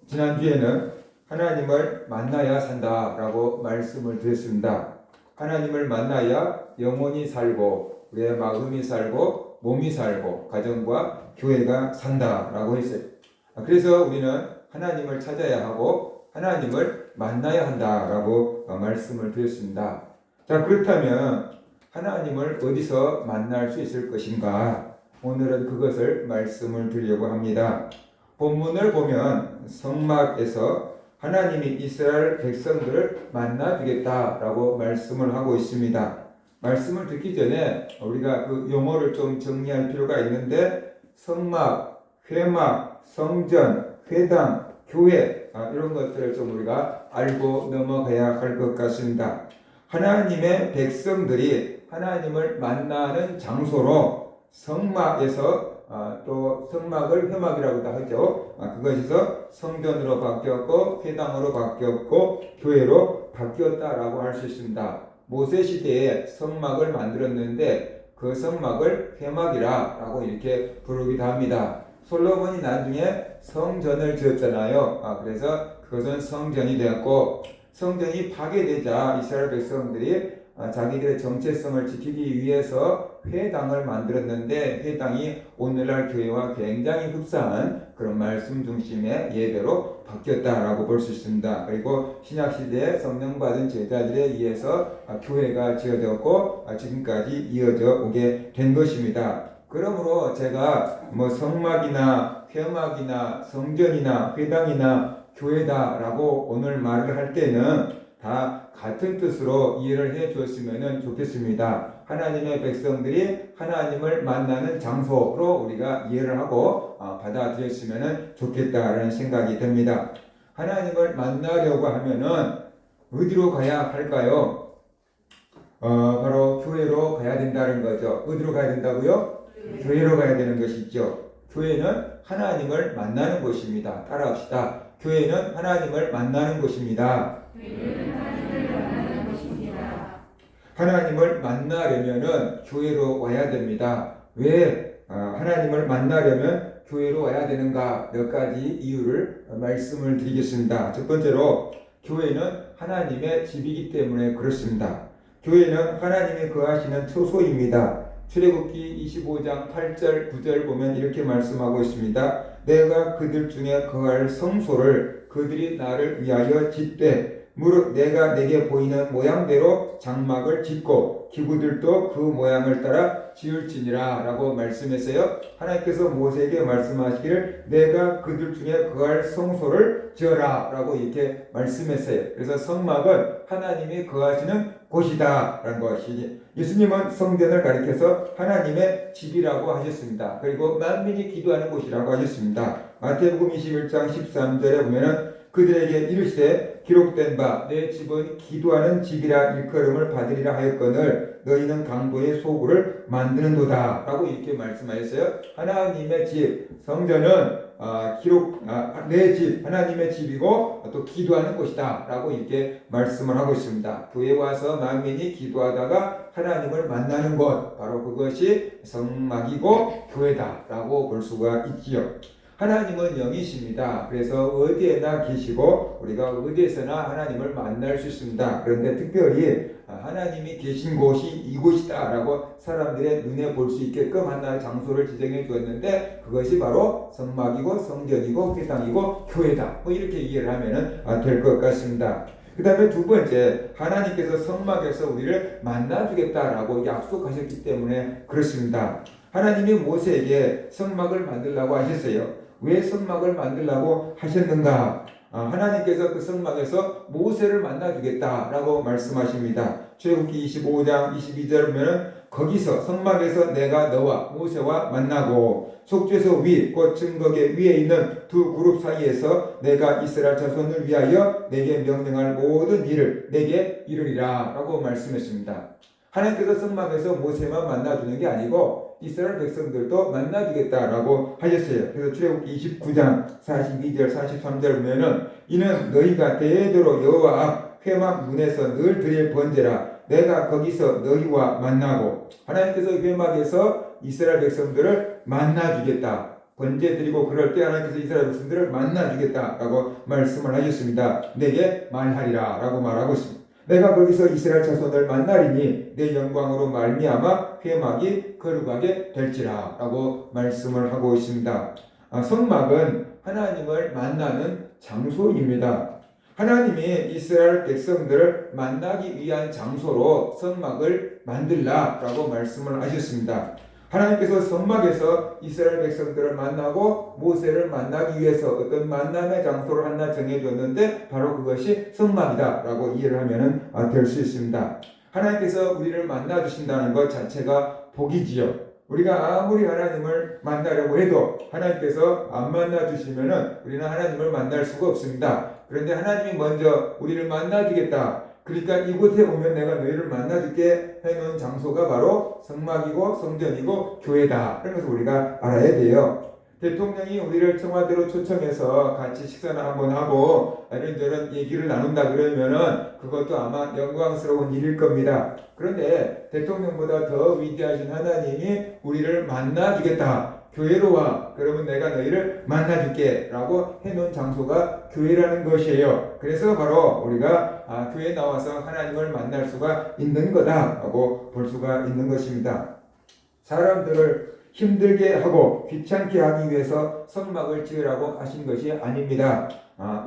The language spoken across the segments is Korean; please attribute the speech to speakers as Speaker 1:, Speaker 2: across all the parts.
Speaker 1: 지난주에는 하나님을 만나야 산다라고 말씀을 드렸습니다. 하나님을 만나야 영혼이 살고 우리의 마음이 살고 몸이 살고 가정과 교회가 산다라고 했어요. 그래서 우리는 하나님을 찾아야 하고 하나님을 만나야 한다라고 말씀을 드렸습니다. 자, 그렇다면 하나님을 어디서 만날 수 있을 것인가? 오늘은 그것을 말씀을 드리려고 합니다. 본문을 보면 성막에서 하나님이 이스라엘 백성들을 만나주겠다라고 말씀을 하고 있습니다. 말씀을 듣기 전에 우리가 그 용어를 좀 정리할 필요가 있는데 성막, 회막, 성전, 회당, 교회 이런 것들을 좀 우리가 알고 넘어가야 할 것 같습니다. 하나님의 백성들이 하나님을 만나는 장소로 성막에서 또 성막을 회막이라고도 하죠. 그것에서 성전으로 바뀌었고 회당으로 바뀌었고 교회로 바뀌었다라고 할 수 있습니다. 모세 시대에 성막을 만들었는데 그 성막을 회막이라고 이렇게 부르기도 합니다. 솔로몬이 나중에 성전을 지었잖아요. 그래서 그것은 성전이 되었고 성전이 파괴되자 이스라엘 백성들이 자기들의 정체성을 지키기 위해서 회당을 만들었는데 회당이 오늘날 교회와 굉장히 흡사한 그런 말씀 중심의 예배로 바뀌었다라고 볼 수 있습니다. 그리고 신약시대에 성령 받은 제자들에 의해서 교회가 지어졌고 지금까지 이어져 오게 된 것입니다. 그러므로 제가 성막이나 회막이나 성전이나 회당이나 교회다라고 오늘 말을 할 때는 다 같은 뜻으로 이해를 해 주었으면 좋겠습니다. 하나님의 백성들이 하나님을 만나는 장소로 우리가 이해를 하고 받아들였으면 좋겠다라는 생각이 듭니다. 하나님을 만나려고 하면은 어디로 가야 할까요? 바로 교회로 가야 된다는 거죠. 어디로 가야 된다고요? 교회로 가야 되는 것이죠. 교회는 하나님을 만나는 곳입니다. 따라합시다. 교회는 하나님을 만나는 곳입니다. 하나님을 만나려면은 교회로 와야 됩니다. 왜 하나님을 만나려면 교회로 와야 되는가? 몇 가지 이유를 말씀을 드리겠습니다. 첫 번째로 교회는 하나님의 집이기 때문에 그렇습니다. 교회는 하나님이 거하시는 처소입니다. 출애굽기 25장 8절 9절 보면 이렇게 말씀하고 있습니다. 내가 그들 중에 거할 성소를 그들이 나를 위하여 짓되 무릇 내가 내게 보이는 모양대로 장막을 짓고 기구들도 그 모양을 따라 지을지니라 라고 말씀했어요. 하나님께서 모세에게 말씀하시기를 내가 그들 중에 거할 성소를 지어라 라고 이렇게 말씀했어요. 그래서 성막은 하나님이 거하시는 곳이다 라는 것이, 예수님은 성전을 가리켜서 하나님의 집이라고 하셨습니다. 그리고 만민이 기도하는 곳이라고 하셨습니다. 마태복음 21장 13절에 보면은 그들에게 이르시되 기록된 바 내 집은 기도하는 집이라 일컬음을 받으리라 하였거늘 너희는 강도의 소굴을 만드는도다 라고 이렇게 말씀하셨어요. 하나님의 집, 성전은 내 집, 하나님의 집이고 또 기도하는 곳이다 라고 이렇게 말씀을 하고 있습니다. 교회 와서 만민이 기도하다가 하나님을 만나는 곳, 바로 그것이 성막이고 교회다 라고 볼 수가 있지요. 하나님은 영이십니다. 그래서 어디에나 계시고 우리가 어디에서나 하나님을 만날 수 있습니다. 그런데 특별히 하나님이 계신 곳이 이곳이다 라고 사람들의 눈에 볼 수 있게끔 하나의 장소를 지정해 주었는데 그것이 바로 성막이고 성전이고 회당이고 교회다, 이렇게 이해를 하면 될 것 같습니다. 그 다음에 두 번째, 하나님께서 성막에서 우리를 만나주겠다라고 약속하셨기 때문에 그렇습니다. 하나님이 모세에게 성막을 만들라고 하셨어요. 왜 성막을 만들라고 하셨는가? 하나님께서 그 성막에서 모세를 만나주겠다라고 말씀하십니다. 출애굽기 25장 22절 보면 거기서 성막에서 내가 너와 모세와 만나고 속죄소 위 곧 증거계 위에 있는 두 그룹 사이에서 내가 이스라엘 자손을 위하여 내게 명령할 모든 일을 내게 이루리라 라고 말씀했습니다. 하나님께서 성막에서 모세만 만나주는 게 아니고 이스라엘 백성들도 만나주겠다라고 하셨어요. 그래서 출애굽기 29장 42절 43절 보면은 이는 너희가 대대로 여호와 앞 회막 문에서 늘 드릴 번제라 내가 거기서 너희와 만나고, 하나님께서 회막에서 이스라엘 백성들을 만나주겠다. 번제 드리고 그럴 때 하나님께서 이스라엘 백성들을 만나주겠다라고 말씀을 하셨습니다. 내게 말하리라 라고 말하고 있습니다. 내가 거기서 이스라엘 자손을 만나리니 내 영광으로 말미암아 회막이 거룩하게 될지라 라고 말씀을 하고 있습니다. 성막은 하나님을 만나는 장소입니다. 하나님이 이스라엘 백성들을 만나기 위한 장소로 성막을 만들라라고 말씀을 하셨습니다. 하나님께서 성막에서 이스라엘 백성들을 만나고 모세를 만나기 위해서 어떤 만남의 장소를 하나 정해줬는데 바로 그것이 성막이다라고 이해를 하면 될 수 있습니다. 하나님께서 우리를 만나 주신다는 것 자체가 복이지요. 우리가 아무리 하나님을 만나려고 해도 하나님께서 안 만나 주시면은 우리는 하나님을 만날 수가 없습니다. 그런데 하나님이 먼저 우리를 만나 주겠다. 그러니까 이곳에 오면 내가 너희를 만나줄게 해놓은 장소가 바로 성막이고 성전이고 교회다. 그래서 우리가 알아야 돼요. 대통령이 우리를 청와대로 초청해서 같이 식사나 한번 하고 이런저런 얘기를 나눈다 그러면은 그것도 아마 영광스러운 일일 겁니다. 그런데 대통령보다 더 위대하신 하나님이 우리를 만나주겠다. 교회로 와. 그러면 내가 너희를 만나줄게 라고 해놓은 장소가 교회라는 것이에요. 그래서 바로 우리가 교회에 나와서 하나님을 만날 수가 있는 거다라고 볼 수가 있는 것입니다. 사람들을 힘들게 하고 귀찮게 하기 위해서 성막을 지으라고 하신 것이 아닙니다.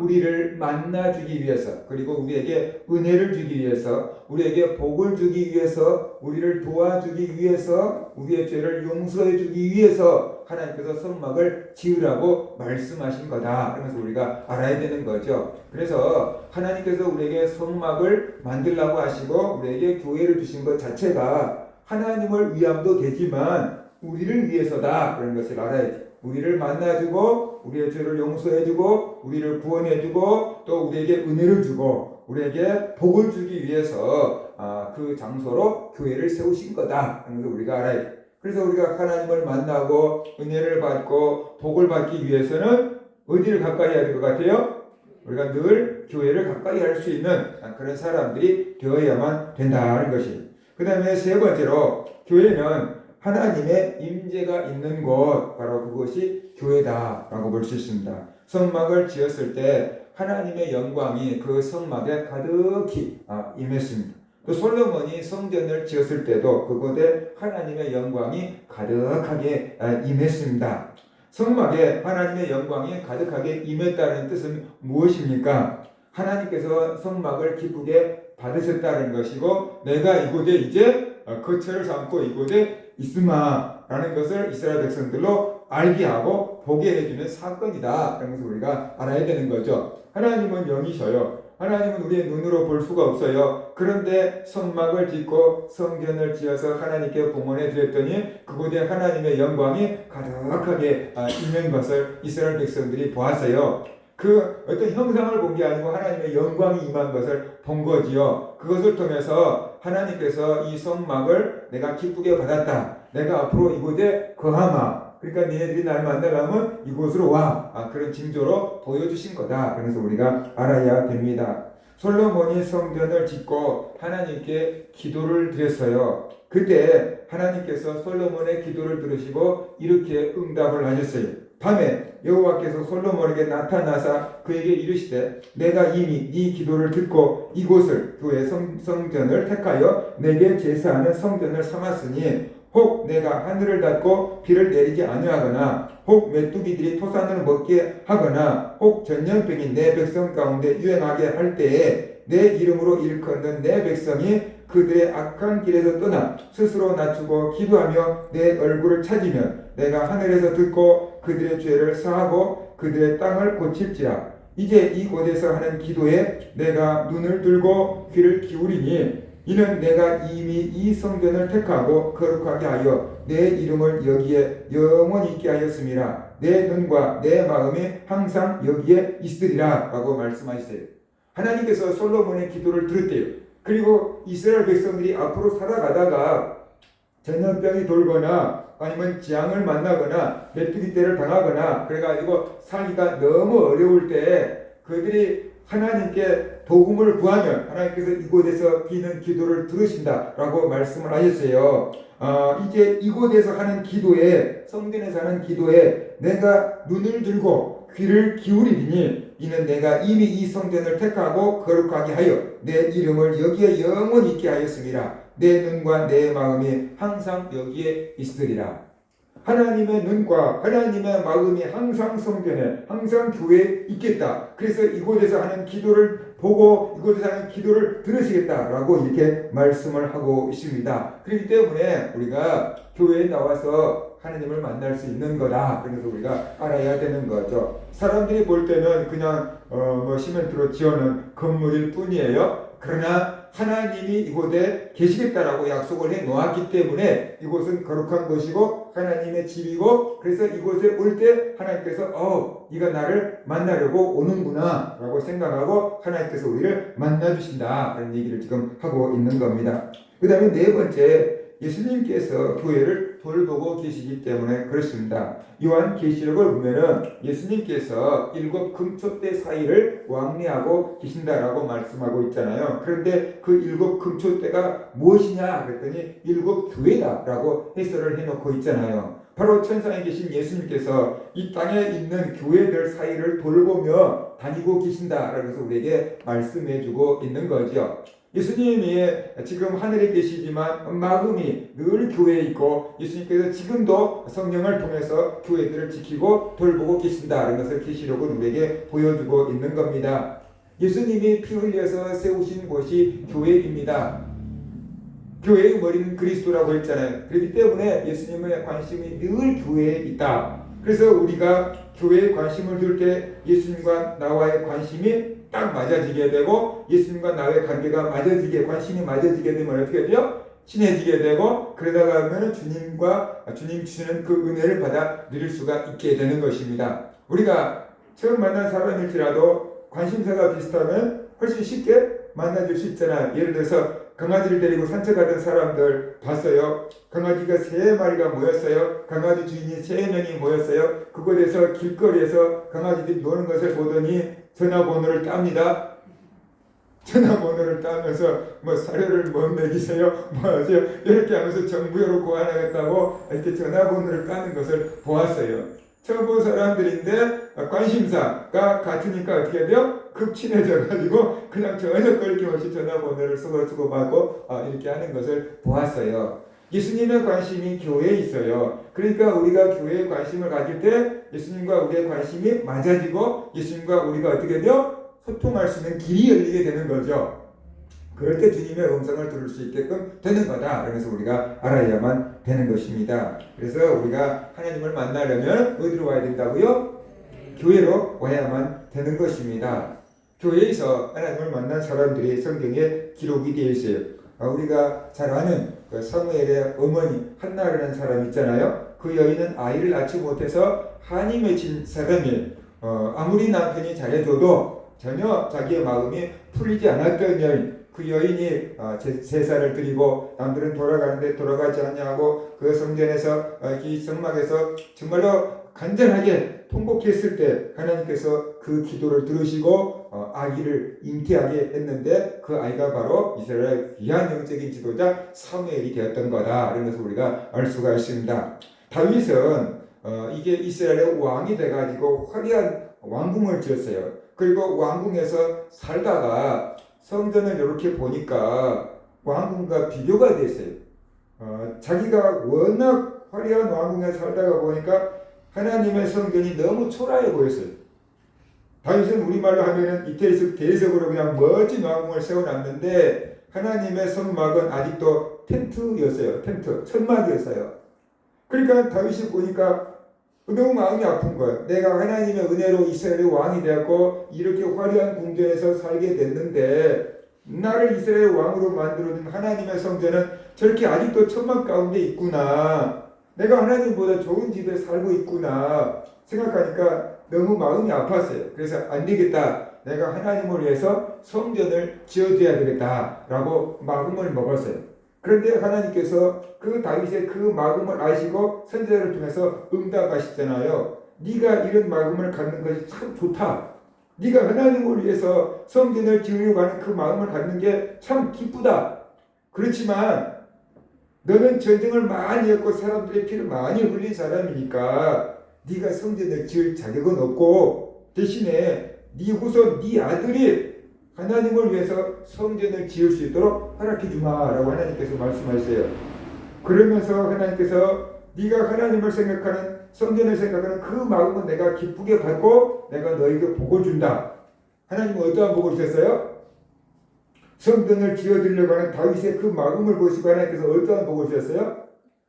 Speaker 1: 우리를 만나주기 위해서, 그리고 우리에게 은혜를 주기 위해서, 우리에게 복을 주기 위해서, 우리를 도와주기 위해서, 우리의 죄를 용서해 주기 위해서 하나님께서 성막을 지으라고 말씀하신 거다. 그러면서 우리가 알아야 되는 거죠. 그래서 하나님께서 우리에게 성막을 만들라고 하시고 우리에게 교회를 주신 것 자체가 하나님을 위함도 되지만 우리를 위해서다. 그런 것을 알아야 돼. 우리를 만나주고 우리의 죄를 용서해주고 우리를 구원해주고 또 우리에게 은혜를 주고 우리에게 복을 주기 위해서 그 장소로 교회를 세우신 거다. 그래서 우리가 알아야 돼. 그래서 우리가 하나님을 만나고 은혜를 받고 복을 받기 위해서는 어디를 가까이 해야 될 것 같아요? 우리가 늘 교회를 가까이 할 수 있는 그런 사람들이 되어야만 된다는 것이. 그 다음에 세 번째로 교회는 하나님의 임재가 있는 곳, 바로 그것이 교회다라고 볼 수 있습니다. 성막을 지었을 때 하나님의 영광이 그 성막에 가득히 임했습니다. 또 솔로몬이 성전을 지었을 때도 그곳에 하나님의 영광이 가득하게 임했습니다. 성막에 하나님의 영광이 가득하게 임했다는 뜻은 무엇입니까? 하나님께서 성막을 기쁘게 받으셨다는 것이고 내가 이곳에 이제 거처를 삼고 이곳에 있으마라는 것을 이스라엘 백성들로 알게 하고 보게 해주는 사건이다. 그러면서 우리가 알아야 되는 거죠. 하나님은 영이셔요. 하나님은 우리의 눈으로 볼 수가 없어요. 그런데 성막을 짓고 성전을 지어서 하나님께 봉헌해 드렸더니 그곳에 하나님의 영광이 가득하게 있는 것을 이스라엘 백성들이 보았어요. 그 어떤 형상을 본 게 아니고 하나님의 영광이 임한 것을 본 거지요. 그것을 통해서 하나님께서 이 성막을 내가 기쁘게 받았다. 내가 앞으로 이곳에 거하마. 그러니까 너희들이 날 만나려면 이곳으로 와. 그런 징조로 보여주신 거다. 그래서 우리가 알아야 됩니다. 솔로몬이 성전을 짓고 하나님께 기도를 드렸어요. 그때 하나님께서 솔로몬의 기도를 들으시고 이렇게 응답을 하셨어요. 밤에 여호와께서 솔로몬에게 나타나사 그에게 이르시되 내가 이미 네 기도를 듣고 이곳을 교회 성전을 택하여 내게 제사하는 성전을 삼았으니 혹 내가 하늘을 닫고 비를 내리지 아니하거나 혹 메뚜기들이 토산을 먹게 하거나 혹 전염병이 내 백성 가운데 유행하게 할 때에 내 이름으로 일컫는 내 백성이 그들의 악한 길에서 떠나 스스로 낮추고 기도하며 내 얼굴을 찾으면 내가 하늘에서 듣고 그들의 죄를 사하고 그들의 땅을 고칠지라. 이제 이곳에서 하는 기도에 내가 눈을 들고 귀를 기울이니 이는 내가 이미 이 성전을 택하고 거룩하게 하여 내 이름을 여기에 영원히 있게 하였음이라. 내 눈과 내 마음이 항상 여기에 있으리라 라고 말씀하셨어요. 하나님께서 솔로몬의 기도를 들었대요. 그리고 이스라엘 백성들이 앞으로 살아가다가 전염병이 돌거나 아니면 재앙을 만나거나 메뚜기 떼를 당하거나 그래가지고 살기가 너무 어려울 때 그들이 하나님께 도움을 구하면 하나님께서 이곳에서 비는 기도를 들으신다라고 말씀을 하셨어요. 이제 이곳에서 하는 기도에, 성전에서 하는 기도에 내가 눈을 들고 귀를 기울이리니 이는 내가 이미 이 성전을 택하고 거룩하게 하여 내 이름을 여기에 영원히 있게 하였습니다. 내 눈과 내 마음이 항상 여기에 있으리라. 하나님의 눈과 하나님의 마음이 항상 성전에, 항상 교회에 있겠다. 그래서 이곳에서 하는 기도를 보고 이곳에서 하는 기도를 들으시겠다라고 이렇게 말씀을 하고 있습니다. 그렇기 때문에 우리가 교회에 나와서 하나님을 만날 수 있는 거다. 그래서 우리가 알아야 되는 거죠. 사람들이 볼 때는 그냥 시멘트로 지어놓은 건물일 뿐이에요. 그러나 하나님이 이곳에 계시겠다라고 약속을 해 놓았기 때문에 이곳은 거룩한 곳이고 하나님의 집이고, 그래서 이곳에 올 때 하나님께서 네가 나를 만나려고 오는구나 라고 생각하고 하나님께서 우리를 만나 주신다 라는 얘기를 지금 하고 있는 겁니다. 그 다음에 네 번째, 예수님께서 교회를 돌보고 계시기 때문에 그렇습니다. 요한계시록을 보면은 예수님께서 7 금초대 사이를 왕래하고 계신다라고 말씀하고 있잖아요. 그런데 그 7 금초대가 무엇이냐 그랬더니 7 교회다라고 해설을 해놓고 있잖아요. 바로 천상에 계신 예수님께서 이 땅에 있는 교회들 사이를 돌보며 다니고 계신다라고 해서 우리에게 말씀해주고 있는 거죠. 예수님이 지금 하늘에 계시지만 마음이 늘 교회에 있고 예수님께서 지금도 성령을 통해서 교회들을 지키고 돌보고 계신다는 것을 계시록은 우리에게 보여주고 있는 겁니다. 예수님이 피 흘려서 세우신 곳이 교회입니다. 교회의 머리는 그리스도라고 했잖아요. 그렇기 때문에 예수님의 관심이 늘 교회에 있다. 그래서 우리가 교회에 관심을 둘 때 예수님과 나와의 관심이 딱 맞아지게 되고 예수님과 나의 관계가 맞아지게, 관심이 맞아지게 되면 어떻게 돼요? 친해지게 되고, 그러다가 하면 주님 주시는 그 은혜를 받아 누릴 수가 있게 되는 것입니다. 우리가 처음 만난 사람일지라도 관심사가 비슷하면 훨씬 쉽게 만나줄 수 있잖아요. 예를 들어서 강아지를 데리고 산책하던 사람들 봤어요. 강아지가 3마리가 모였어요. 강아지 주인이 3명이 모였어요. 그곳에서 길거리에서 강아지들이 노는 것을 보더니 전화번호를 땁니다. 전화번호를 따면서 사료를 먹이세요? 하세요? 이렇게 하면서 정부여로 고안하겠다고 이렇게 전화번호를 까는 것을 보았어요. 처음 본 사람들인데 관심사가 같으니까 어떻게 돼요? 급 친해져가지고 그냥 전혀 걸림없이 전화번호를 쓰고 받고 이렇게 하는 것을 보았어요. 예수님의 관심이 교회에 있어요. 그러니까 우리가 교회에 관심을 가질 때 예수님과 우리의 관심이 맞아지고 예수님과 우리가 어떻게 돼요? 소통할 수 있는 길이 열리게 되는 거죠. 그럴 때 주님의 음성을 들을 수 있게끔 되는 거다. 그래서 우리가 알아야만 되는 것입니다. 그래서 우리가 하나님을 만나려면 어디로 와야 된다고요? 교회로 와야만 되는 것입니다. 교회에서 하나님을 만난 사람들이 성경에 기록이 되어 있어요. 우리가 잘 아는 그 사무엘의 어머니 한나라는 사람 있잖아요. 그 여인은 아이를 낳지 못해서 한이 맺힌 사람이 아무리 남편이 잘해줘도 전혀 자기의 마음이 풀리지 않았던 여인, 그 여인이 제사를 드리고 남들은 돌아가는데 돌아가지 않냐고 그 성전에서 이 성막에서 정말로 간절하게 통곡했을 때 하나님께서 그 기도를 들으시고 아기를 잉태하게 했는데 그 아이가 바로 이스라엘의 귀한 영적인 지도자 사무엘이 되었던 거다. 이런 것을 우리가 알 수가 있습니다. 다윗은 이게 이스라엘의 왕이 돼가지고 화려한 왕궁을 지었어요. 그리고 왕궁에서 살다가 성전을 이렇게 보니까 왕궁과 비교가 됐어요. 자기가 워낙 화려한 왕궁에 살다가 보니까 하나님의 성전이 너무 초라해 보였어요. 다윗은 우리말로 하면은 이태리식 대리석으로 그냥 멋진 왕궁을 세워놨는데 하나님의 성막은 아직도 텐트였어요. 텐트, 천막이었어요. 그러니까 다윗이 보니까 너무 마음이 아픈 거예요. 내가 하나님의 은혜로 이스라엘의 왕이 되었고 이렇게 화려한 궁전에서 살게 됐는데 나를 이스라엘 왕으로 만들어준 하나님의 성전은 저렇게 아직도 천막 가운데 있구나. 내가 하나님보다 좋은 집에 살고 있구나 생각하니까 너무 마음이 아팠어요. 그래서 안 되겠다. 내가 하나님을 위해서 성전을 지어줘야 되겠다라고 마음을 먹었어요. 그런데 하나님께서 그 다윗의 그 마음을 아시고 선지자를 통해서 응답하시잖아요. 네가 이런 마음을 갖는 것이 참 좋다. 네가 하나님을 위해서 성전을 지으려고 하는 그 마음을 갖는 게 참 기쁘다. 그렇지만 너는 전쟁을 많이 했고 사람들의 피를 많이 흘린 사람이니까 네가 성전을 지을 자격은 없고 대신에 네 후손, 네 아들이 하나님을 위해서 성전을 지을 수 있도록 허락해 주마라고 하나님께서 말씀하셨어요. 그러면서 하나님께서 네가 하나님을 생각하는, 성전을 생각하는 그 마음은 내가 기쁘게 받고 내가 너에게 복을 준다. 하나님은 어떠한 복을 주셨어요? 성전을 지어드리려고 하는 다윗의 그 마음을 보시고 하나님께서 어떠한 복을 주셨어요?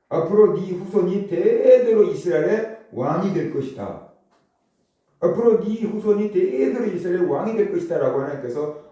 Speaker 1: 앞으로 네 후손이 대대로 이스라엘의 왕이 될 것이다. 앞으로 네 후손이 대대로 이스라엘의 왕이 될 것이다 라고 하나님께서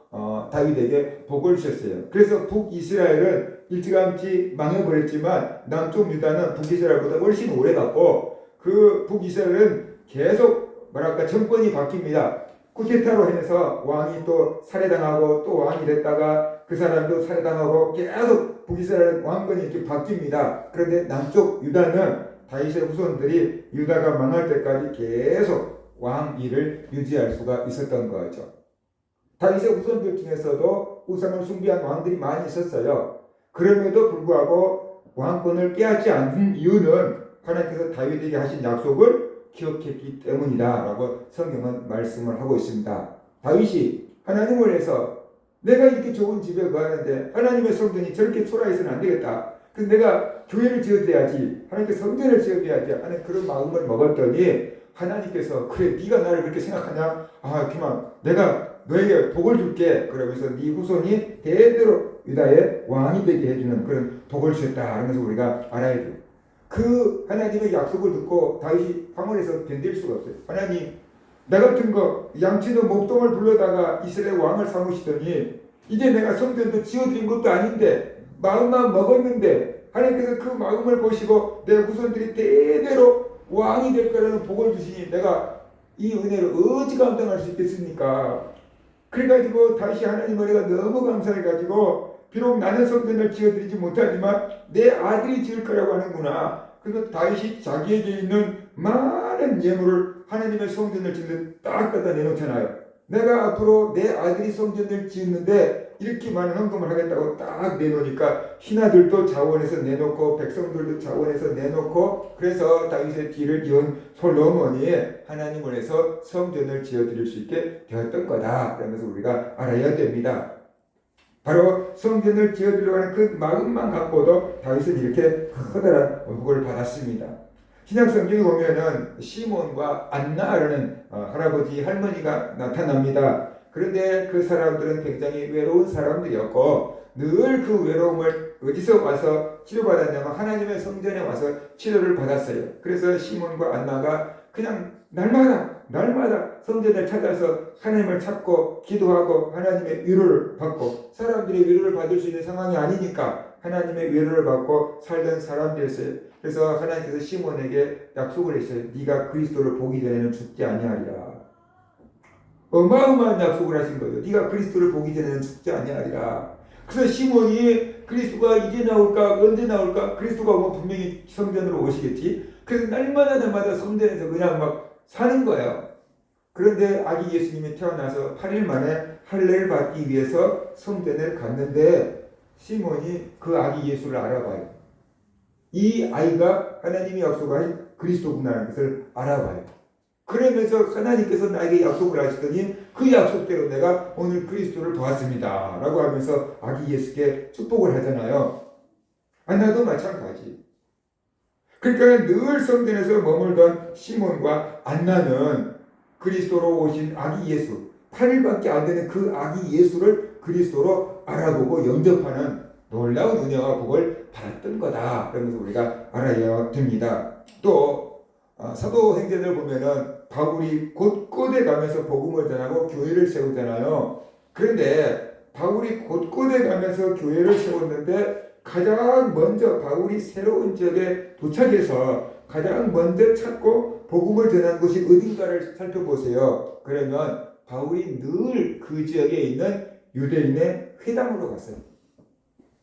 Speaker 1: 다윗에게 복을 주셨어요. 그래서 북이스라엘은 일찌감치 망해버렸지만 남쪽 유다는 북이스라엘보다 훨씬 오래 갔고 그 북이스라엘은 계속 정권이 바뀝니다. 쿠데타로 해서 왕이 또 살해당하고 또 왕이 됐다가 그 사람도 살해당하고 계속 북이스라엘 왕권이 이렇게 바뀝니다. 그런데 남쪽 유다는 다윗의 후손들이 유다가 망할 때까지 계속 왕위를 유지할 수가 있었던 거죠. 다윗의 후손들 중에서도 우상을 숭배한 왕들이 많이 있었어요. 그럼에도 불구하고 왕권을 빼앗지 않는 이유는 하나님께서 다윗에게 하신 약속을 기억했기 때문이다 라고 성경은 말씀을 하고 있습니다. 다윗이 하나님을 위해서 내가 이렇게 좋은 집에 거하는데 하나님의 성전이 저렇게 초라해서는 안 되겠다. 그래서 내가 교회를 지어드려야지, 하나님께 성전을 지어드려야지 하는 그런 마음을 먹었더니 하나님께서 그래 네가 나를 그렇게 생각하냐? 그만 내가 너에게 복을 줄게. 그러면서 네 후손이 대대로 유다의 왕이 되게 해주는 그런 복을 주셨다 하면서 우리가 알아야 돼요. 그 하나님의 약속을 듣고 다윗이 황홀해서 견딜 수가 없어요. 하나님, 나 같은 거 양치도 목동을 불러다가 이스라엘 왕을 삼으시더니 이제 내가 성전도 지어드린 것도 아닌데 마음만 먹었는데 하나님께서 그 마음을 보시고 내 후손들이 대대로 왕이 될 거라는 복을 주시니 내가 이 은혜를 어찌 감당할 수 있겠습니까? 그래가지고 다시 하나님 은혜가 너무 감사해가지고 비록 나는 성전을 지어드리지 못하지만 내 아들이 지을 거라고 하는구나. 그래서 다윗이 자기에게 있는 많은 예물을 하나님의 성전을 짓는데 딱 갖다 내놓잖아요. 내가 앞으로 내 아들이 성전을 짓는데 이렇게 많은 헌금을 하겠다고 딱 내놓으니까 신하들도 자원해서 내놓고 백성들도 자원해서 내놓고 그래서 다윗의 뒤를 이은 솔로몬이 하나님을 해서 성전을 지어드릴 수 있게 되었던 거다. 그러면서 우리가 알아야 됩니다. 바로 성전을 지어드리려고 하는 그 마음만 갖고도 다윗은 이렇게 커다란 복을 받았습니다. 신약 성경에 보면은 시몬과 안나라는 할아버지 할머니가 나타납니다. 그런데 그 사람들은 굉장히 외로운 사람들이었고 늘 그 외로움을 어디서 와서 치료받았냐면 하나님의 성전에 와서 치료를 받았어요. 그래서 시몬과 안나가 그냥 날마다 성전을 찾아서 하나님을 찾고 기도하고 하나님의 위로를 받고 사람들의 위로를 받을 수 있는 상황이 아니니까 하나님의 위로를 받고 살던 사람들이었어요. 그래서 하나님께서 시몬에게 약속을 했어요. 네가 그리스도를 보기 전에는 죽지 아니하리라. 어마어마한 약속을 하신 거예요. 네가 그리스도를 보기 전에는 죽지 아니하리라. 그래서 시몬이 그리스도가 이제 나올까 언제 나올까, 그리스도가 오면 분명히 성전으로 오시겠지. 그래서 날마다 성전에서 그냥 막 사는 거예요. 그런데 아기 예수님이 태어나서 8일 만에 할례를 받기 위해서 성전을 갔는데 시몬이 그 아기 예수를 알아봐요. 이 아이가 하나님이 약속한 그리스도구나라는 것을 알아봐요. 그러면서 하나님께서 나에게 약속을 하시더니 그 약속대로 내가 오늘 그리스도를 보았습니다 라고 하면서 아기 예수께 축복을 하잖아요. 나도 마찬가지. 그러니까 늘 성전에서 머물던 시몬과 안나는 그리스도로 오신 아기 예수, 8일밖에 안 되는 그 아기 예수를 그리스도로 알아보고 영접하는 놀라운 은혜와 복을 받았던 거다. 그러면서 우리가 알아야 됩니다. 또 사도행전을 보면은 바울이 곳곳에 가면서 복음을 전하고 교회를 세우잖아요. 그런데 바울이 곳곳에 가면서 교회를 세웠는데 가장 먼저 바울이 새로운 지역에 도착해서 가장 먼저 찾고 복음을 전한 곳이 어딘가를 살펴보세요. 그러면 바울이 늘 그 지역에 있는 유대인의 회당으로 갔어요.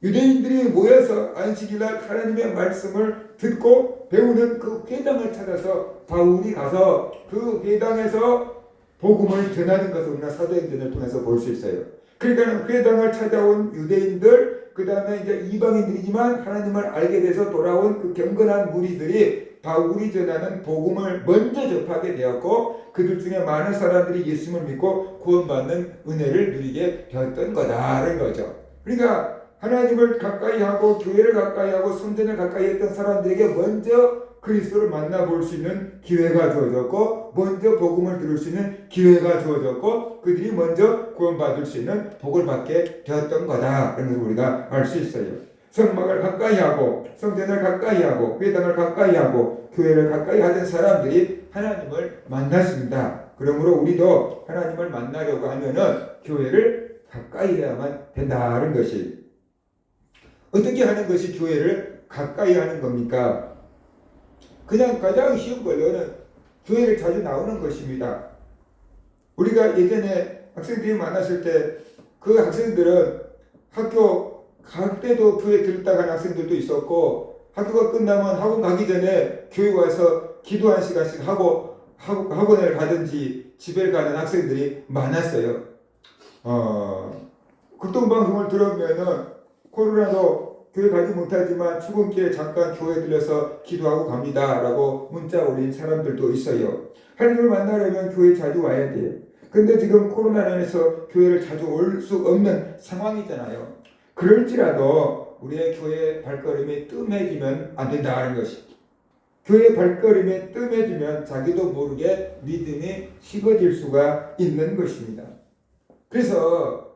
Speaker 1: 유대인들이 모여서 안식일날 하나님의 말씀을 듣고 배우는 그 회당을 찾아서 바울이 가서 그 회당에서 복음을 전하는 것을 우리가 사도행전을 통해서 볼 수 있어요. 그러니까 회당을 찾아온 유대인들, 그 다음에 이제 이방인들이지만 하나님을 알게 돼서 돌아온 그 경건한 무리들이 바울이 전하는 복음을 먼저 접하게 되었고, 그들 중에 많은 사람들이 예수님을 믿고 구원받는 은혜를 누리게 되었던 거다라는 거죠. 그러니까 하나님을 가까이 하고 교회를 가까이 하고 성전을 가까이 했던 사람들에게 먼저 그리스도를 만나볼 수 있는 기회가 주어졌고, 먼저 복음을 들을 수 있는 기회가 주어졌고, 그들이 먼저 구원받을 수 있는 복을 받게 되었던 거다. 그런 것을 우리가 알 수 있어요. 성막을 가까이 하고 성전을 가까이 하고 회당을 가까이 하고 교회를 가까이 하던 사람들이 하나님을 만났습니다. 그러므로 우리도 하나님을 만나려고 하면은 교회를 가까이 해야만 된다는 것이, 어떻게 하는 것이 교회를 가까이 하는 겁니까? 그냥 가장 쉬운 걸로는 교회를 자주 나오는 것입니다. 우리가 예전에 학생들이 만났을 때 그 학생들은 학교 갈 때도 교회 들었다 가는 학생들도 있었고, 학교가 끝나면 학원 가기 전에 교회 와서 기도 한 시간씩 하고 학원을 가든지 집에 가는 학생들이 많았어요. 극동방송을 들으면은 코로나도 교회 가지 못하지만 출근길에 잠깐 교회 들려서 기도하고 갑니다 라고 문자 올린 사람들도 있어요. 하나님을 만나려면 교회 자주 와야 돼요. 근데 지금 코로나로 인해서 교회를 자주 올 수 없는 상황이잖아요. 그럴지라도 우리의 교회 발걸음이 뜸해지면 안 된다는 것이, 교회 발걸음이 뜸해지면 자기도 모르게 믿음이 식어질 수가 있는 것입니다. 그래서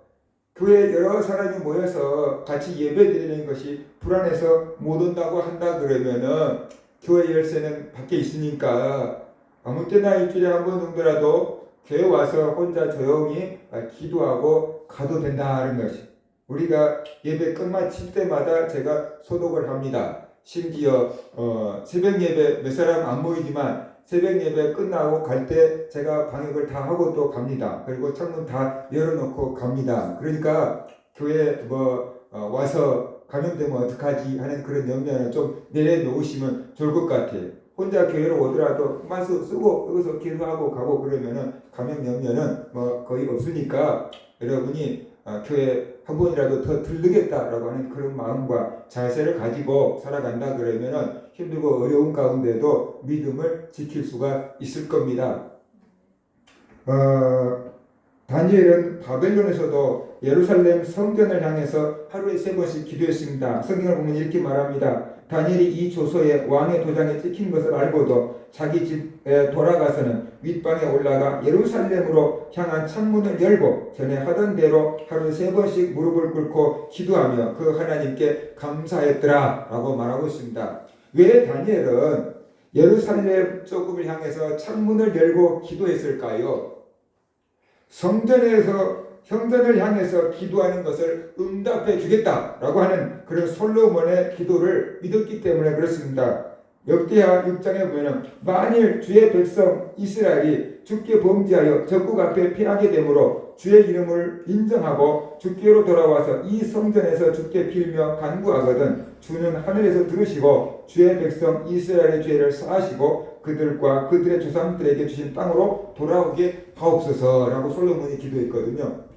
Speaker 1: 교회에 여러 사람이 모여서 같이 예배 드리는 것이 불안해서 못 온다고 한다 그러면은 교회 열쇠는 밖에 있으니까 아무 때나 일주일에 한 번 정도라도 교회 와서 혼자 조용히 기도하고 가도 된다는 것이, 우리가 예배 끝마칠 때마다 제가 소독을 합니다. 심지어 새벽 예배 몇 사람 안 모이지만 새벽 예배 끝나고 갈 때 제가 방역을 다 하고 또 갑니다. 그리고 창문 다 열어놓고 갑니다. 그러니까 교회 와서 감염되면 어떡하지 하는 그런 염려는 좀 내려놓으시면 좋을 것 같아요. 혼자 교회로 오더라도 마스크 쓰고 여기서 기도하고 가고 그러면은 감염 염려는 거의 없으니까, 여러분이 교회 한 번이라도 더 들르겠다라고 하는 그런 마음과 자세를 가지고 살아간다 그러면은 힘들고 어려운 가운데도 믿음을 지킬 수가 있을 겁니다. 다니엘은 바벨론에서도 예루살렘 성전을 향해서 하루에 3번씩 기도했습니다. 성경을 보면 이렇게 말합니다. 다니엘이 이 조서에 왕의 도장에 찍힌 것을 알고도 자기 집에 돌아가서는 윗방에 올라가 예루살렘으로 향한 창문을 열고 전에 하던 대로 하루에 3번씩 무릎을 꿇고 기도하며 그 하나님께 감사했더라 라고 말하고 있습니다. 왜 다니엘은 예루살렘 쪽을 향해서 창문을 열고 기도했을까요? 성전을 향해서 기도하는 것을 응답해 주겠다라고 하는 그런 솔로몬의 기도를 믿었기 때문에 그렇습니다. 역대하 6장에 보면 만일 주의 백성 이스라엘이 주께 범죄하여 적국 앞에 피하게 되므로 주의 이름을 인정하고 주께로 돌아와서 이 성전에서 주께 빌며 간구하거든 주는 하늘에서 들으시고 주의 백성 이스라엘의 죄를 사하시고 그들과 그들의 조상들에게 주신 땅으로 돌아오게 하옵소서라고 솔로몬이 기도했거든요.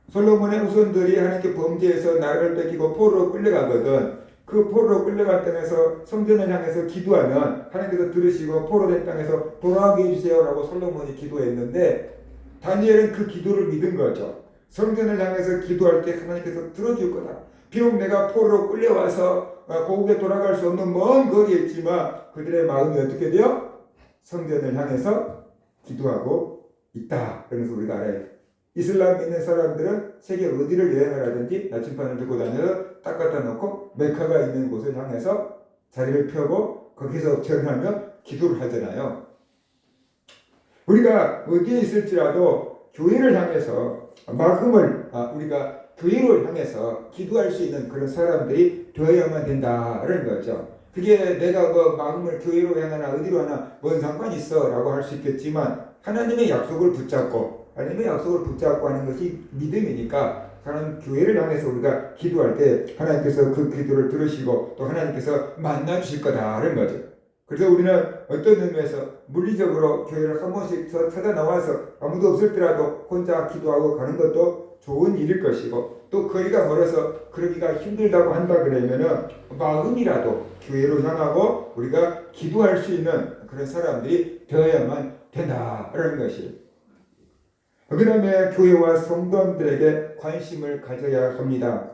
Speaker 1: 솔로몬의 후손들이 하나님께 범죄해서 나라를 뺏기고 포로로 끌려가거든 그 포로로 끌려간 땅에서 성전을 향해서 기도하면 하나님께서 들으시고 포로된 땅에서 돌아오게 해주세요 라고 솔로몬이 기도했는데, 다니엘은 그 기도를 믿은 거죠. 성전을 향해서 기도할 때 하나님께서 들어줄 거다. 비록 내가 포로로 끌려와서 고국에 돌아갈 수 없는 먼 거리에 있지만 그들의 마음이 어떻게 돼요? 성전을 향해서 기도하고 있다. 그래서 우리가 알아요. 이슬람 믿는 사람들은 세계 어디를 여행을 하든지 나침반을 들고 다녀서 딱 갖다 놓고 메카가 있는 곳을 향해서 자리를 펴고 거기서 절하며 기도를 하잖아요. 우리가 어디에 있을지라도 교회를 향해서 마음을 우리가 교회를 향해서 기도할 수 있는 그런 사람들이 되어야만 된다는 거죠. 그게 내가 마음을 교회로 향하나 어디로 하나 뭔 상관이 있어 라고 할 수 있겠지만, 하나님의 약속을 붙잡고 하는 것이 믿음이니까, 하나님 교회를 향해서 우리가 기도할 때 하나님께서 그 기도를 들으시고 또 하나님께서 만나 주실 거다라는 거죠. 그래서 우리는 어떤 의미에서 물리적으로 교회를 한 번씩 찾아 나와서 아무도 없을 때라도 혼자 기도하고 가는 것도 좋은 일일 것이고, 또 거리가 멀어서 그러기가 힘들다고 한다 그러면은 마음이라도 교회로 향하고 우리가 기도할 수 있는 그런 사람들이 되어야만 된다라는 것이에요. 그 다음에 교회와 성도들에게 관심을 가져야 합니다.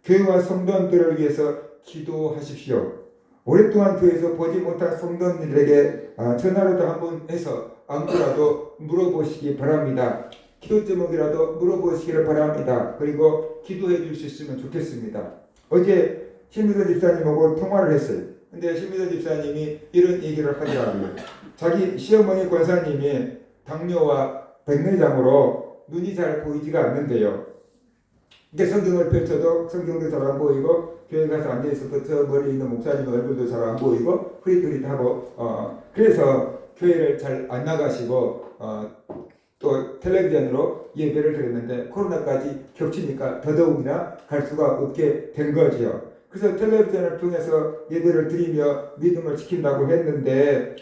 Speaker 1: 교회와 성도들을 위해서 기도하십시오. 오랫동안 교회에서 보지 못한 성도들에게 전화라도 한번 해서 안부라도 물어보시기 바랍니다. 기도 제목이라도 물어보시기를 바랍니다. 그리고 기도해 줄 수 있으면 좋겠습니다. 어제 신미선 집사님하고 통화를 했어요. 근데 신미선 집사님이 이런 얘기를 하더라고요. 자기 시어머니 권사님이 당뇨와 백내장으로 눈이 잘 보이지가 않는데요. 이게 성경을 펼쳐도 성경도 잘 안 보이고, 교회 가서 앉아 있어도 저 머리 있는 목사님 얼굴도 잘 안 보이고 흐릿흐릿하고, 그래서 교회를 잘 안 나가시고 또 텔레비전으로 예배를 드렸는데 코로나까지 겹치니까 더더욱이나 갈 수가 없게 된 거지요. 그래서 텔레비전을 통해서 예배를 드리며 믿음을 지킨다고 했는데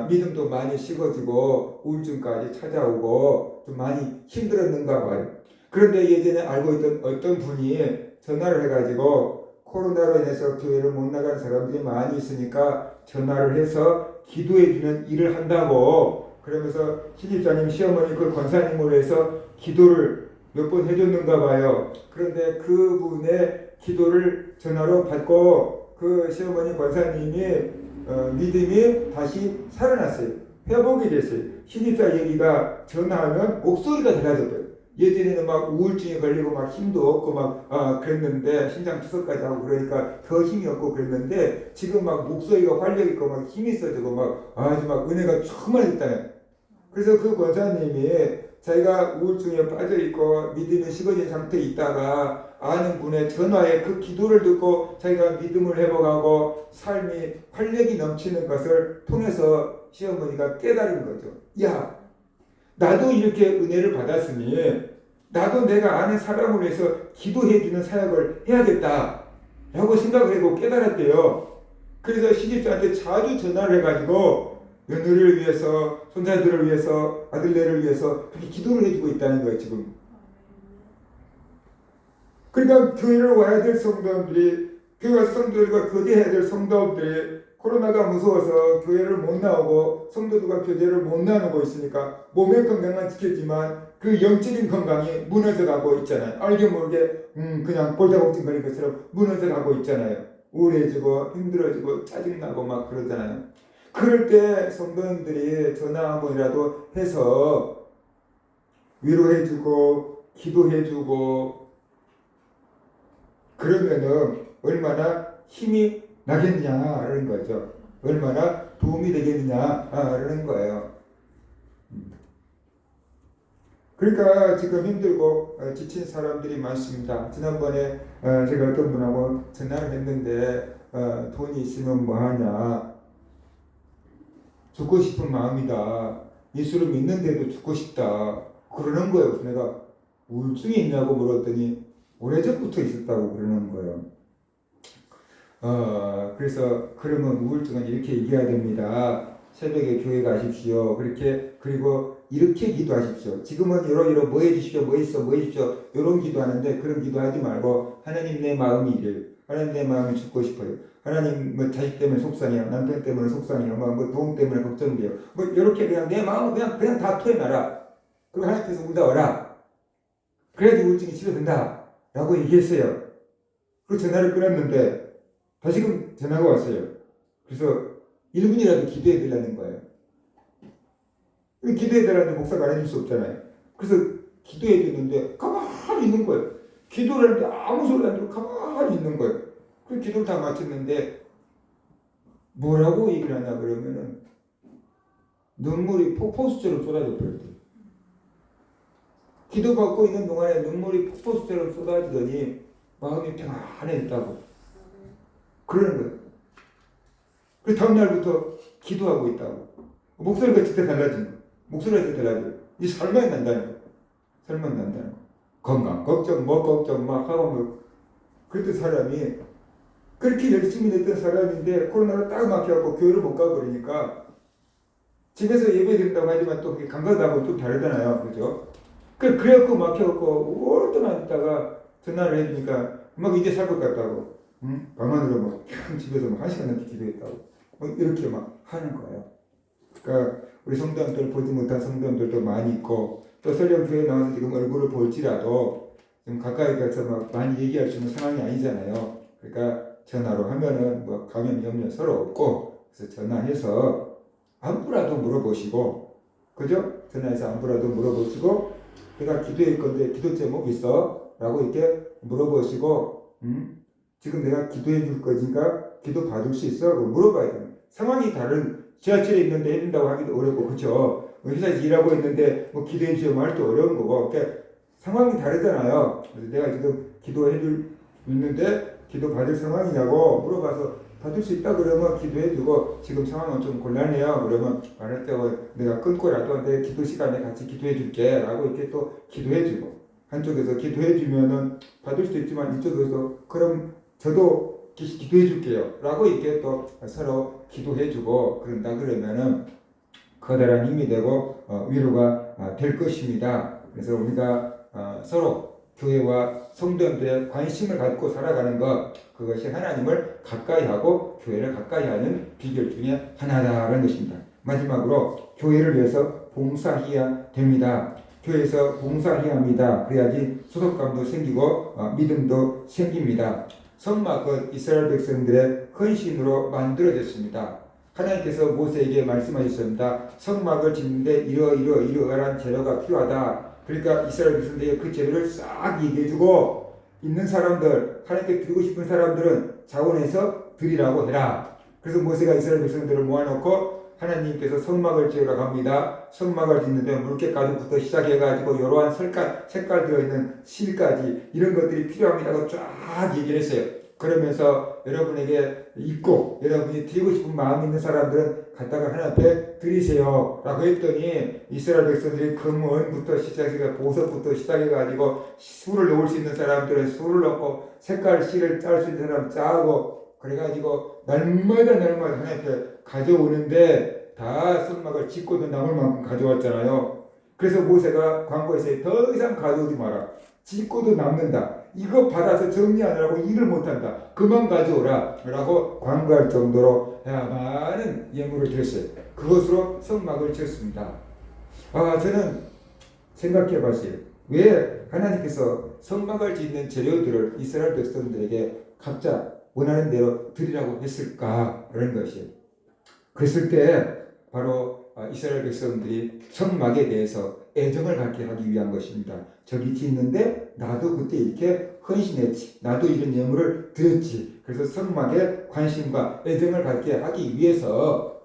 Speaker 1: 믿음도 많이 식어지고 우울증까지 찾아오고 좀 많이 힘들었는가 봐요. 그런데 예전에 알고 있던 어떤 분이 전화를 해가지고 코로나로 인해서 교회를 못 나간 사람들이 많이 있으니까 전화를 해서 기도해주는 일을 한다고, 그러면서 신입사님 시어머니 그 권사님으로 해서 기도를 몇 번 해줬는가 봐요. 그런데 그분의 기도를 전화로 받고 그 시어머니 권사님이 믿음이 다시 살아났어요. 회복이 됐어요. 신입사 얘기가 전화하면 목소리가 달라졌어요. 예전에는 막 우울증에 걸리고 막 힘도 없고 막 그랬는데, 신장 투석까지 하고 그러니까 더 힘이 없고 그랬는데, 지금 막 목소리가 활력 있고 막 힘이 있어지고 막 아주 막 은혜가 충만했다. 그래서 그 권사님이 자기가 우울증에 빠져 있고 믿음이 식어진 상태에 있다가 아는 분의 전화에 그 기도를 듣고 자기가 믿음을 회복하고 삶이 활력이 넘치는 것을 통해서 시어머니가 깨달은 거죠. 야, 나도 이렇게 은혜를 받았으니 나도 내가 아는 사람을 위해서 기도해주는 사역을 해야겠다 라고 생각을 하고 깨달았대요. 그래서 시집사한테 자주 전화를 해가지고 며느리를 위해서, 손자들을 위해서, 아들네를 위해서 그렇게 기도를 해주고 있다는 거예요, 지금. 그러니까 교회를 와야 될 성도들이, 교회 와서 성도들과 교제해야 될 성도들이 코로나가 무서워서 교회를 못 나오고 성도들과 교제를 못 나누고 있으니까 몸의 건강은 지켰지만 그 영적인 건강이 무너져가고 있잖아요. 알게 모르게 그냥 골다공증 걸린 것처럼 무너져가고 있잖아요. 우울해지고 힘들어지고 짜증나고 막 그러잖아요. 그럴 때 성도님들이 전화 한 번이라도 해서 위로해주고 기도해주고 그러면은 얼마나 힘이 나겠냐라는 거죠. 얼마나 도움이 되겠느냐라는 거예요. 그러니까 지금 힘들고 지친 사람들이 많습니다. 지난번에 제가 어떤 분하고 전화를 했는데 돈이 있으면 뭐하냐, 죽고 싶은 마음이다, 예수를 믿는데도 죽고 싶다 그러는 거예요. 내가 우울증이 있냐고 물었더니 오래전부터 있었다고 그러는 거예요. 그래서 그러면 우울증은 이렇게 얘기해야 됩니다. 새벽에 교회 가십시오. 그리고 이렇게 기도하십시오. 지금은 이러 뭐 해주십시오, 뭐 해주십시오 이런 기도하는데, 그런 기도하지 말고 하나님 내 마음이 이래요. 하나님 내 마음이 죽고 싶어요. 하나님 뭐 자식 때문에 속상해요. 남편 때문에 속상해요. 뭐 돈 때문에 걱정돼요. 뭐 이렇게 그냥 내 마음을 그냥 다 토해놔라. 그리고 하나님께서 울다 와라. 그래야지 우울증이 치료된다 라고 얘기했어요. 그 전화를 끊었는데 다시금 전화가 왔어요. 그래서 1분이라도 기도해 달라는 거예요. 기도해 달라는데 목사가 안 해줄 수 없잖아요. 그래서 기도해 주는데 가만히 있는 거예요. 기도를 하는데 아무 소리 안 들고 가만히 있는 거예요. 그 기도를 다 마쳤는데 뭐라고 얘기를 하냐 그러면은 눈물이 폭포수처럼 쏟아져 버렸대요. 기도받고 있는 동안에 눈물이 폭포수처럼 쏟아지더니 마음이 평안해졌다고 그러는 거예요. 그래서 다음날부터 기도하고 있다고. 목소리가 진짜 달라진 거예요. 목소리가 진짜 달라져요. 이 살만 난다는 거예요. 살만 난다는 거예요. 건강 걱정 뭐 걱정 막 하고 뭐. 그랬던 사람이 그렇게 열심히 했던 사람인데 코로나로 딱 막혀갖고 교회를 못 가버리니까 집에서 예배 드린다고 하지만 또 감각하고 좀 다르잖아요. 그죠? 그래갖고 막혀갖고 오랫동안 있다가 전화를 해주니까 막 이제 살 것 같다고. 응? 방 안으로 막 집에서 막 1시간 넘게 기도했다고. 막 이렇게 막 하는 거예요. 그러니까 우리 성도님들 보지 못한 성도님들도 많이 있고 또 설령 교회 나와서 지금 얼굴을 볼지라도 좀 가까이 가서 막 많이 얘기할 수 있는 상황이 아니잖아요. 그러니까 전화로 하면은 뭐 감염 염려 서로 없고 그래서 전화해서 안부라도 물어보시고 그죠? 전화해서 안부라도 물어보시고 내가 기도할 건데 기도 제목 있어? 라고 이렇게 물어보시고 지금 내가 기도해 줄 거니까 기도 받을 수 있어? 물어봐야 돼요. 상황이 다른 지하철에 있는데 해준다고 하기도 어렵고 그렇죠. 회사에서 일하고 있는데 뭐 기도해 주세요 말도 어려운 거고 그러니까 상황이 다르잖아요. 그래서 내가 지금 기도해 줄 있는데 기도 받을 상황이냐고 물어봐서 받을 수 있다 그러면 기도해 주고 지금 상황은 좀 곤란해요. 그러면 말할 때 내가 끊고라도 내 기도 시간에 같이 기도해 줄게 라고 이렇게 또 기도해 주고 한쪽에서 기도해 주면은 받을 수 있지만 이쪽에서 그럼 저도 기도해 줄게요 라고 이렇게 또 서로 기도해 주고 그런다 그러면은 커다란 힘이 되고 위로가 될 것입니다. 그래서 우리가 서로 교회와 성도들의 관심을 갖고 살아가는 것 그것이 하나님을 가까이 하고 교회를 가까이 하는 비결 중에 하나다라는 것입니다. 마지막으로 교회를 위해서 봉사해야 됩니다. 교회에서 봉사해야 합니다. 그래야지 소속감도 생기고 믿음도 생깁니다. 성막은 이스라엘 백성들의 헌신으로 만들어졌습니다. 하나님께서 모세에게 말씀하셨습니다. 성막을 짓는데 이러한 재료가 필요하다. 그러니까 이스라엘 백성들에게 그 재료를 싹 얘기해주고 있는 사람들, 하나님께 드리고 싶은 사람들은 자원해서 드리라고 해라. 그래서 모세가 이스라엘 백성들을 모아놓고 하나님께서 성막을 지으라고 합니다. 성막을 짓는데 물개 가죽부터 시작해가지고 이러한 색깔 들어있는 실까지 이런 것들이 필요합니다고 쫙 얘기를 했어요. 그러면서 여러분에게 있고 여러분이 드리고 싶은 마음 있는 사람들은 갖다가 하나님 앞에 드리세요 라고 했더니 이스라엘 백성들이 금은부터 시작해서 보석부터 시작해가지고 술을 넣을 수 있는 사람들은 술을 넣고 색깔 실을 짤 수 있는 사람 짜고 그래가지고 날마다 하나님 앞에 가져오는데 다 성막을 짓고도 남을 만큼 가져왔잖아요. 그래서 모세가 광고에서 더 이상 가져오지 마라. 짓고도 남는다. 이거 받아서 정리하느라고 일을 못한다. 그만 가져오라 라고 광고할 정도로 많은 예물을 드렸어요. 그것으로 성막을 지었습니다. 저는 생각해 봤어요. 왜 하나님께서 성막을 짓는 재료들을 이스라엘 백성들에게 각자 원하는 대로 드리라고 했을까라는 것이에요. 그랬을 때 바로 이스라엘 백성들이 성막에 대해서 애정을 갖게 하기 위한 것입니다. 저기 짓는데 나도 그때 이렇게 헌신했지. 나도 이런 예물을 드렸지. 그래서 성막에 관심과 애정을 갖게 하기 위해서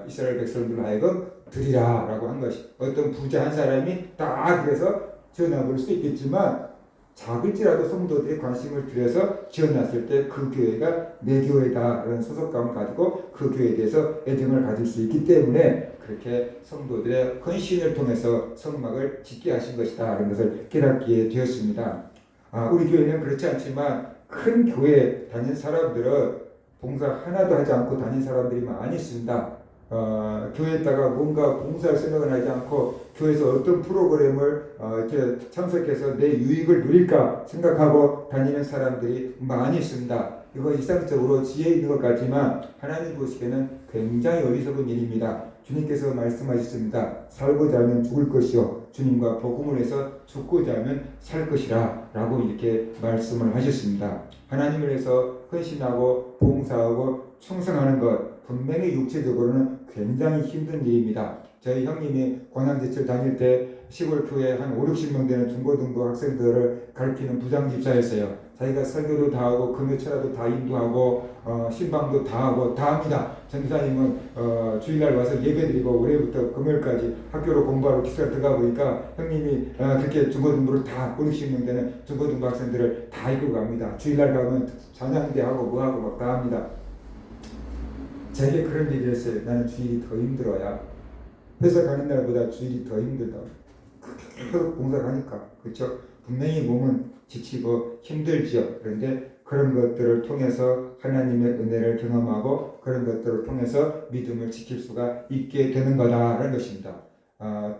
Speaker 1: 이스라엘 백성들 하여금 드리라 라고 한 것이 어떤 부자 한 사람이 다 그래서 지어놔볼 수 있겠지만 작을지라도 성도들의 관심을 들여서 지어놨을 때 그 교회가 내 교회다 라는 소속감을 가지고 그 교회에 대해서 애정을 가질 수 있기 때문에 그렇게 성도들의 헌신을 통해서 성막을 짓게 하신 것이다 라는 것을 깨닫게 되었습니다. 우리 교회는 그렇지 않지만 큰 교회 다닌 사람들은 봉사 하나도 하지 않고 다닌 사람들이 많이 있습니다. 교회에다가 뭔가 봉사할 생각은 하지 않고 교회에서 어떤 프로그램을 이렇게 참석해서 내 유익을 누릴까 생각하고 다니는 사람들이 많이 있습니다. 이거 이상적으로 지혜 있는 것 같지만 하나님 보시기에는 굉장히 어리석은 일입니다. 주님께서 말씀하셨습니다. 살고자 하면 죽을 것이요 주님과 복음을 해서 죽고자 하면 살 것이라 라고 이렇게 말씀을 하셨습니다. 하나님을 위해서 헌신하고 봉사하고 충성하는 것 분명히 육체적으로는 굉장히 힘든 일입니다. 저희 형님이 관광제철 다닐 때 시골 교회 한 5, 60명 되는 중고등부 학생들을 가르치는 부장집사였어요. 자기가 설교도 다 하고 금요철화도 다 인도하고 신방도 다 하고 다 합니다. 전도사님은 주일날 와서 예배드리고 월요일부터 금요일까지 학교로 공부하러 기숙사 들어가 보니까 형님이 그렇게 중고등부를 다 5, 60명 되는 중고등부 학생들을 다 이끌고 갑니다. 주일날 가면 찬양대 하고 뭐하고 막 다 합니다. 제게 그런 얘기를 했어요. 나는 주일이 더 힘들어야 회사 가는 날보다 주일이 더 힘들다. 계속 봉사를 하니까 그렇죠. 분명히 몸은 지치고 힘들죠. 그런데 그런 것들을 통해서 하나님의 은혜를 경험하고 그런 것들을 통해서 믿음을 지킬 수가 있게 되는 거다라는 것입니다.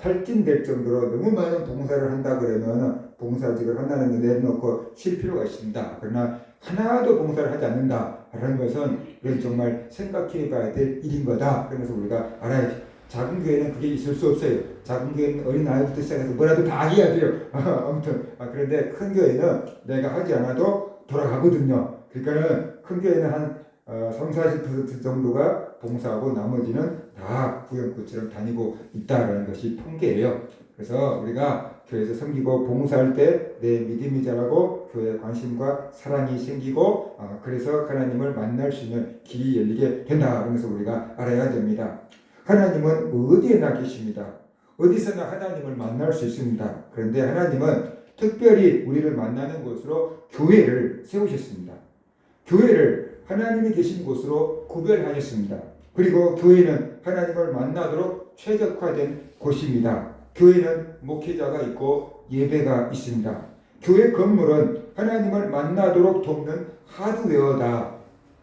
Speaker 1: 탈진될 정도로 너무 많은 봉사를 한다 그러면 봉사직을 한다는 데 내놓고 쉴 필요가 있습니다. 그러나 하나도 봉사를 하지 않는다라는 것은 이건 정말 생각해 봐야 될 일인 거다. 그러면서 우리가 알아야죠. 작은 교회는 그게 있을 수 없어요. 작은 교회는 어린아이부터 시작해서 뭐라도 다 해야 돼요. 아무튼 그런데 큰 교회는 내가 하지 않아도 돌아가거든요. 그러니까는 큰 교회는 한 30-40% 정도가 봉사하고 나머지는 다 구역구처럼 다니고 있다는 것이 통계예요. 그래서 우리가 교회에서 섬기고 봉사할 때 내 믿음이 자라고 교회에 관심과 사랑이 생기고 그래서 하나님을 만날 수 있는 길이 열리게 된다. 그러면서 우리가 알아야 됩니다. 하나님은 어디에나 계십니다. 어디서나 하나님을 만날 수 있습니다. 그런데 하나님은 특별히 우리를 만나는 곳으로 교회를 세우셨습니다. 교회를 하나님이 계신 곳으로 구별하셨습니다. 그리고 교회는 하나님을 만나도록 최적화된 곳입니다. 교회는 목회자가 있고 예배가 있습니다. 교회 건물은 하나님을 만나도록 돕는 하드웨어다.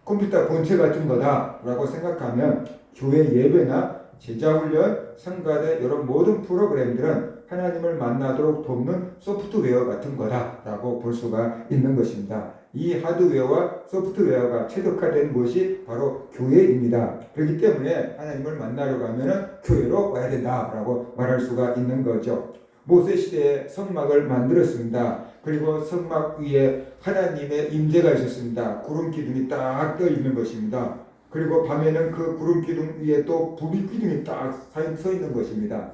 Speaker 1: 컴퓨터 본체 같은 거다라고 생각하면 교회 예배나 제자훈련, 성가대 이런 모든 프로그램들은 하나님을 만나도록 돕는 소프트웨어 같은 거다라고 볼 수가 있는 것입니다. 이 하드웨어와 소프트웨어가 최적화된 것이 바로 교회입니다. 그렇기 때문에 하나님을 만나려고 하면 교회로 와야 된다라고 말할 수가 있는 거죠. 모세 시대에 성막을 만들었습니다. 그리고 성막 위에 하나님의 임재가 있었습니다. 구름 기둥이 딱 떠 있는 것입니다. 그리고 밤에는 그 구름 기둥 위에 또 불이 기둥이 딱 서 있는 것입니다.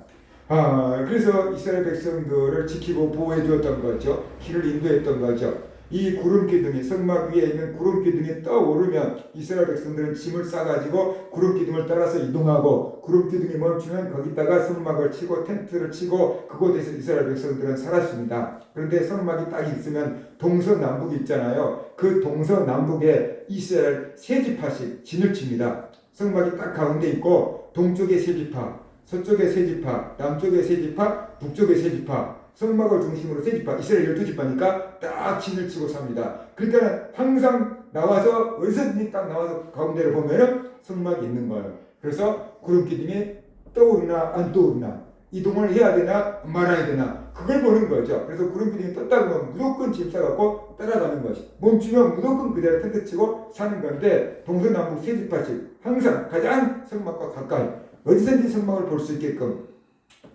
Speaker 1: 그래서 이스라엘 백성들을 지키고 보호해 주었던 거죠. 길을 인도했던 거죠. 이 구름 기둥이 성막 위에 있는 구름 기둥이 떠오르면 이스라엘 백성들은 짐을 싸가지고 구름 기둥을 따라서 이동하고 구름 기둥이 멈추면 거기다가 성막을 치고 텐트를 치고 그곳에서 이스라엘 백성들은 살았습니다. 그런데 성막이 딱 있으면 동서남북이 있잖아요. 그 동서남북에 이스라엘 세 지파씩 진을 칩니다. 성막이 딱 가운데 있고 동쪽에 세 지파, 서쪽에 세 지파, 남쪽에 세 지파, 북쪽에 세 지파, 성막을 중심으로 세 지파, 이스라엘 12지파니까 딱 진을 치고 삽니다. 그러니까 항상 나와서 어디서든지 딱 나와서 가운데를 보면은 성막이 있는 거예요. 그래서 구름 기둥이 떠오르나 안 떠오르나, 이동을 해야 되나 말아야 되나, 그걸 보는 거죠. 그래서 구름 기둥이 떴다 그러면 무조건 짐 싸갖고 따라가는 것이, 멈추면 무조건 그대로 텐트 치고 사는 건데, 동서남북 세 지파씩 항상 가장 성막과 가까이 어디서든지 성막을 볼 수 있게끔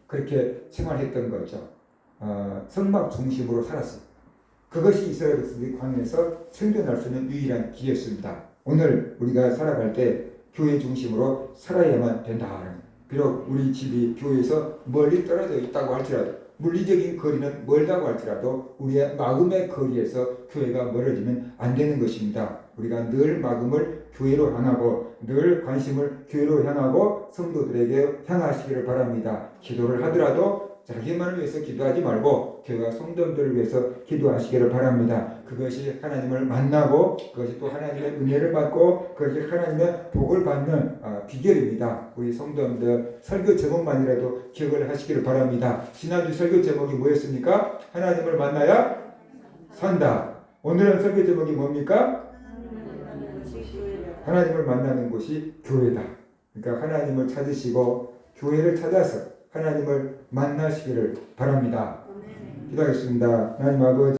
Speaker 1: 그렇게 생활했던 거죠. 성막 중심으로 살았어요. 그것이 이스라엘 백성들이 광야에서 생존할 수 있는 유일한 길이었습니다. 오늘 우리가 살아갈 때 교회 중심으로 살아야만 된다. 비록 우리 집이 교회에서 멀리 떨어져 있다고 할지라도, 물리적인 거리는 멀다고 할지라도 우리의 마음의 거리에서 교회가 멀어지면 안 되는 것입니다. 우리가 늘 마음을 교회로 향하고 늘 관심을 교회로 향하고 성도들에게 향하시기를 바랍니다. 기도를 하더라도 자기만을 위해서 기도하지 말고 교회와 성도들을 위해서 기도하시기를 바랍니다. 그것이 하나님을 만나고 그것이 또 하나님의 은혜를 받고 그것이 하나님의 복을 받는 비결입니다. 우리 성도들 설교 제목만이라도 기억을 하시기를 바랍니다. 지난주 설교 제목이 뭐였습니까? 하나님을 만나야 산다. 오늘은 설교 제목이 뭡니까? 하나님을 만나는 곳이 교회다. 그러니까 하나님을 찾으시고 교회를 찾아서 하나님을 만나시기를 바랍니다. 기도하겠습니다. 하나님 아버지,